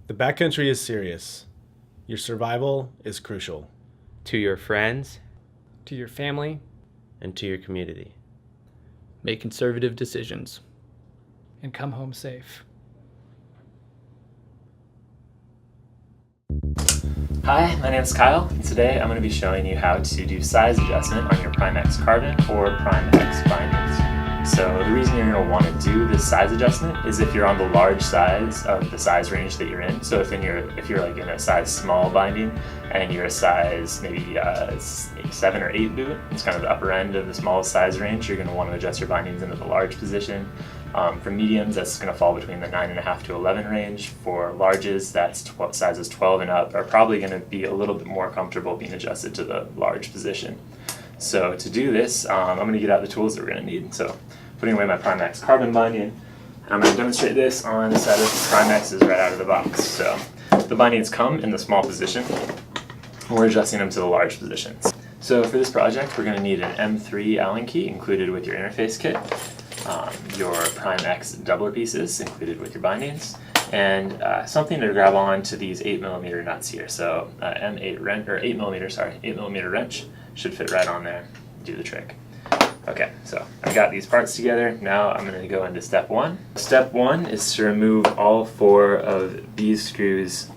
The backcountry is serious. Your survival is crucial. To your friends, to your family, and to your community. Make conservative decisions. and come home safe. Hi, my name is Kyle, and today I'm going to be showing you how to do size adjustment on your Prime-X carbon or Prime-X bindings. So the reason you're going to want to do this size adjustment is if you're on the large size of the size range that you're in. So if you're like in a size small binding and you're a size maybe 7 or 8 boot, it's kind of the upper end of the smallest size range, you're going to want to adjust your bindings into the large position. For mediums, that's going to fall between the 9.5 to 11 range. For larges, that's sizes 12 and up are probably going to be a little bit more comfortable being adjusted to the large position. So to do this, I'm going to get out the tools that we're going to need. So putting away my Prime-X carbon binding, and I'm going to demonstrate this on the set of Prime-X's right out of the box. So the bindings come in the small position. We're adjusting them to the large positions. So for this project, we're going to need an M3 Allen key included with your interface kit. Your Prime-X doubler pieces included with your bindings, and something to grab on to these 8mm nuts here. So M8 wrench, or 8mm wrench should fit right on there, do the trick. Okay, so I've got these parts together. Now I'm going to go into step one. Step one is to remove all 4 of these screws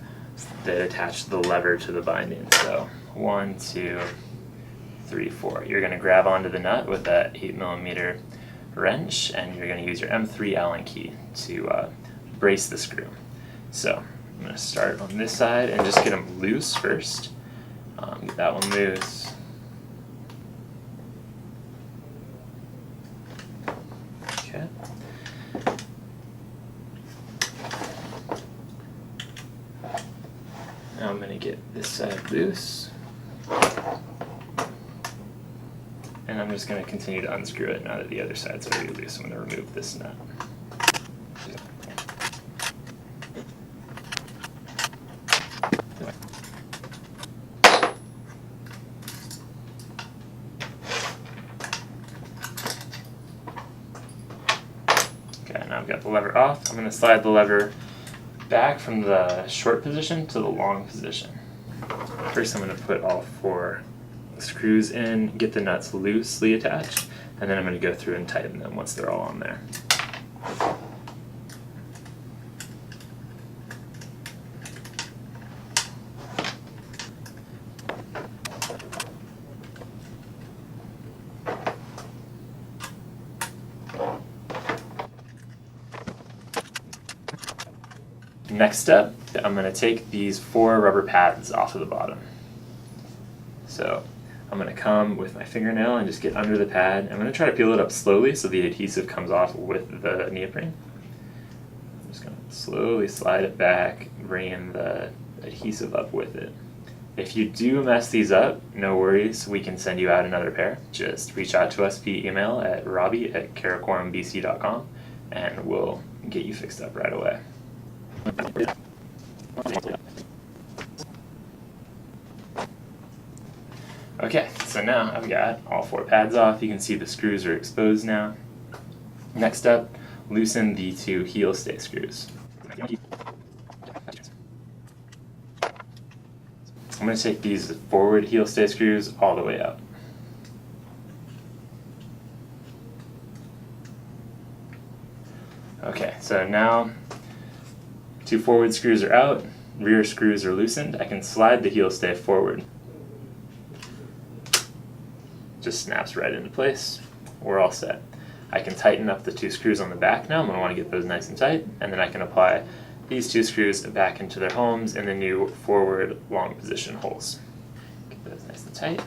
that attach the lever to the binding. So 1, 2, 3, 4. You're going to grab onto the nut with that 8mm wrench, and you're going to use your M3 Allen key to brace the screw. So I'm going to start on this side and just get them loose first. Get that one loose. Okay. Now I'm going to get this side loose. And I'm just going to continue to unscrew it now that the other side's already loose. I'm going to remove this nut. Okay, now I've got the lever off. I'm going to slide the lever back from the short position to the long position. First I'm going to put all 4 screws in, get the nuts loosely attached, and then I'm going to go through and tighten them once they're all on there. Next step, I'm going to take these 4 rubber pads off of the bottom. So I'm going to come with my fingernail and just get under the pad. I'm going to try to peel it up slowly so the adhesive comes off with the neoprene. I'm just going to slowly slide it back, bringing the adhesive up with it. If you do mess these up, no worries, we can send you out another pair. Just reach out to us via email at robbie@karakorumbc.com and we'll get you fixed up right away. Okay, so now I've got all 4 pads off. You can see the screws are exposed now. Next up, loosen the 2 heel stay screws. I'm going to take these forward heel stay screws all the way up. Okay, so now 2 forward screws are out, rear screws are loosened. I can slide the heel stay forward. Just snaps right into place. We're all set. I can tighten up the 2 screws on the back now. I'm going to want to get those nice and tight, and then I can apply these 2 screws back into their homes in the new forward long position holes. Get those nice and tight.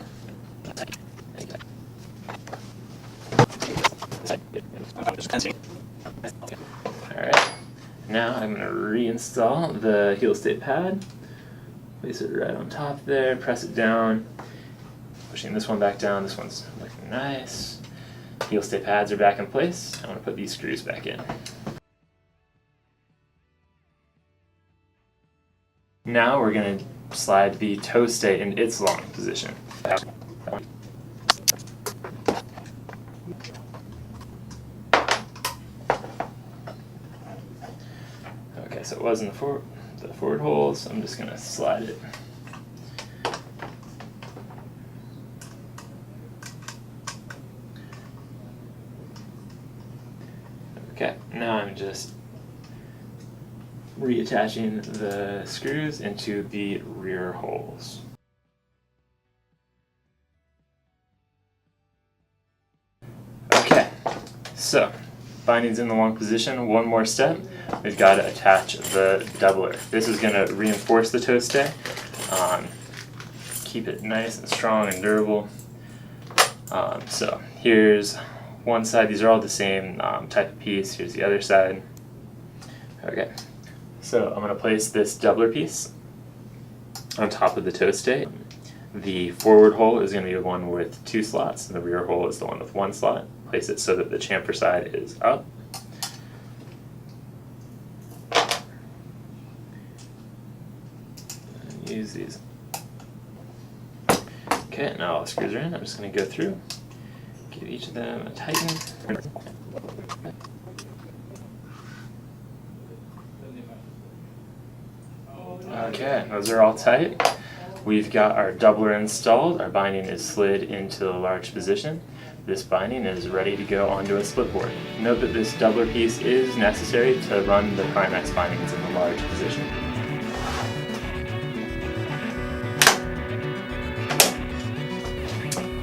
Alright, now I'm going to reinstall the heel stay pad. Place it right on top there, press it down. Pushing this one back down, this one's looking nice. Heel stay pads are back in place. I'm going to put these screws back in. Now we're going to slide the toe stay in its long position. Okay, so it was in the the forward holes. I'm just going to slide it. Okay, now I'm just reattaching the screws into the rear holes. Okay, so binding's in the long position. One more step, we've got to attach the doubler. This is going to reinforce the toe stay, keep it nice and strong and durable. So here's one side. These are all the same type of piece. Here's the other side. Okay, so I'm going to place this doubler piece on top of the toe stay. The forward hole is going to be the one with 2 slots, and the rear hole is the one with 1 slot. Place it so that the chamfer side is up. And use these. Okay, now all the screws are in. I'm just going to go through, give each of them a tighten. Okay, those are all tight. We've got our doubler installed. Our binding is slid into the large position. This binding is ready to go onto a split board. Note that this doubler piece is necessary to run the Primex bindings in the large position.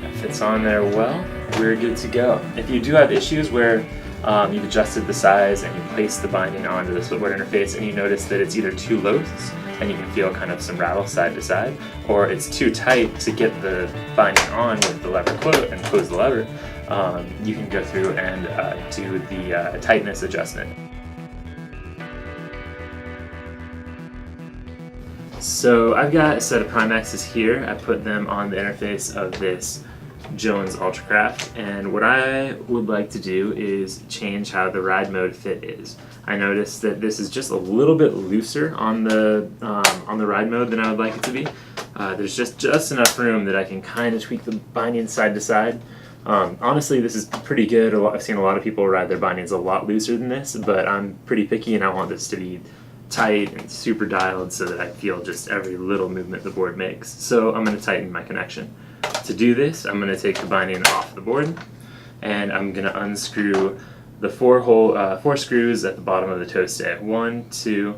That fits on there well. We're good to go. If you do have issues where you've adjusted the size and you place the binding onto the split board interface and you notice that it's either too loose and you can feel kind of some rattle side to side, or it's too tight to get the binding on with the lever close the lever, you can go through and do the tightness adjustment. So I've got a set of Primexes here. I put them on the interface of this Jones Ultracraft, and what I would like to do is change how the ride mode fit is. I noticed that this is just a little bit looser on the ride mode than I would like it to be. There's just enough room that I can kind of tweak the binding side to side. Honestly, this is pretty good. I've seen a lot of people ride their bindings a lot looser than this, but I'm pretty picky and I want this to be tight and super dialed so that I feel just every little movement the board makes. So I'm going to tighten my connection. To do this, I'm going to take the binding off the board and I'm going to unscrew the 4 screws at the bottom of the toe stay. 1, 2,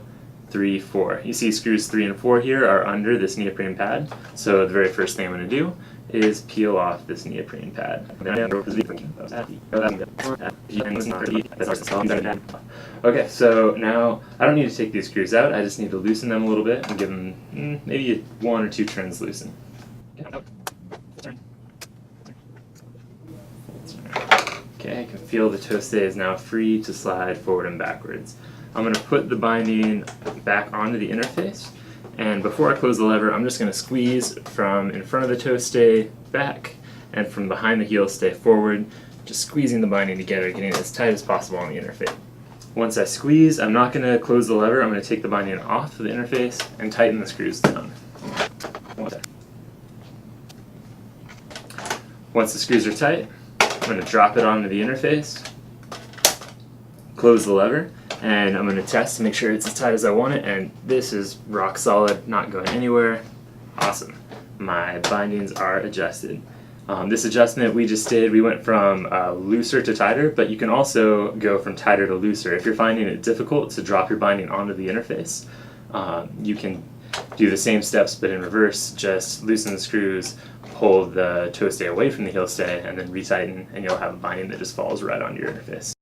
3, 4. You see screws 3 and 4 here are under this neoprene pad. So the very first thing I'm going to do is peel off this neoprene pad. Okay, so now I don't need to take these screws out. I just need to loosen them a little bit and give them maybe 1 or 2 turns loosen. Okay, I can feel the toe stay is now free to slide forward and backwards. I'm going to put the binding back onto the interface, and before I close the lever, I'm just going to squeeze from in front of the toe stay back and from behind the heel stay forward, just squeezing the binding together, getting it as tight as possible on the interface. Once I squeeze, I'm not going to close the lever. I'm going to take the binding off of the interface and tighten the screws down. Once the screws are tight, I'm going to drop it onto the interface, close the lever, and I'm going to test to make sure it's as tight as I want it, and this is rock solid, not going anywhere. Awesome. My bindings are adjusted. This adjustment we just did, we went from looser to tighter, but you can also go from tighter to looser. If you're finding it difficult to drop your binding onto the interface, you can do the same steps but in reverse. Just loosen the screws, pull the toe stay away from the heel stay, and then retighten, and you'll have a binding that just falls right onto your interface.